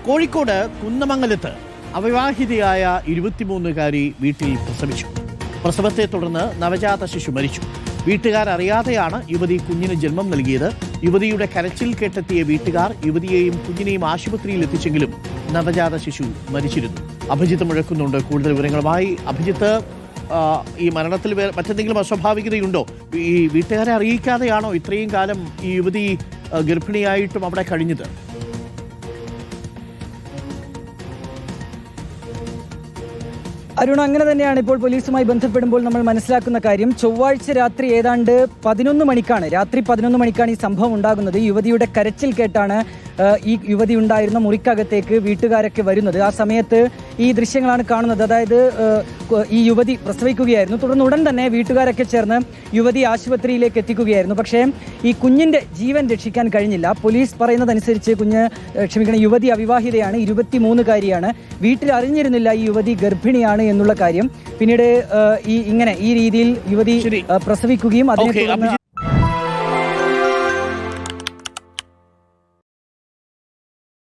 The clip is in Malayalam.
കോഴിക്കോട് കുന്നമംഗലത്ത് അവിവാഹിതയായ 23-കാരി വീട്ടിൽ പ്രസവിച്ചു. പ്രസവത്തെ തുടർന്ന് നവജാത ശിശു മരിച്ചു. വീട്ടുകാരറിയാതെയാണ് യുവതി കുഞ്ഞിന് ജന്മം നൽകിയത്. യുവതിയുടെ കരച്ചിൽ കേട്ടെത്തിയ വീട്ടുകാർ യുവതിയെയും കുഞ്ഞിനെയും ആശുപത്രിയിൽ എത്തിച്ചെങ്കിലും നവജാത ശിശു മരിച്ചിരുന്നു. അഭിജിത്ത് മുഴക്കുന്നുണ്ട് കൂടുതൽ വിവരങ്ങളുമായി. അഭിജിത്ത്, ഈ മരണത്തിൽ മറ്റെന്തെങ്കിലും അസ്വാഭാവികതയുണ്ടോ? ഈ വീട്ടുകാരെ അറിയിക്കാതെയാണോ ഇത്രയും കാലം ഈ യുവതി ഗർഭിണിയായിട്ടും അവിടെ കഴിഞ്ഞത്? അരുൺ, അങ്ങനെ തന്നെയാണ് ഇപ്പോൾ പോലീസുമായി ബന്ധപ്പെടുമ്പോൾ നമ്മൾ മനസ്സിലാക്കുന്ന കാര്യം. ചൊവ്വാഴ്ച രാത്രി ഏതാണ്ട് 11 മണിക്കാണ് ഈ സംഭവം ഉണ്ടാകുന്നത്. യുവതിയുടെ കരച്ചിൽ കേട്ടാണ് ഈ യുവതി ഉണ്ടായിരുന്ന മുറിക്കകത്തേക്ക് വീട്ടുകാരൊക്കെ വരുന്നത്. ആ സമയത്ത് ഈ ദൃശ്യങ്ങളാണ് കാണുന്നത്. അതായത് ഈ യുവതി പ്രസവിക്കുകയായിരുന്നു. തുടർന്ന് ഉടൻ തന്നെ വീട്ടുകാരൊക്കെ ചേർന്ന് യുവതി ആശുപത്രിയിലേക്ക് എത്തിക്കുകയായിരുന്നു. പക്ഷേ ഈ കുഞ്ഞിൻ്റെ ജീവൻ രക്ഷിക്കാൻ കഴിഞ്ഞില്ല. പോലീസ് പറയുന്നതനുസരിച്ച് യുവതി അവിവാഹിതയാണ്, 23-കാരിയാണ്. വീട്ടിൽ അറിഞ്ഞിരുന്നില്ല ഈ യുവതി ഗർഭിണിയാണ് എന്നുള്ള കാര്യം. പിന്നീട് ഈ രീതിയിൽ യുവതി പ്രസവിക്കുകയും അതിനെ തുടർന്ന്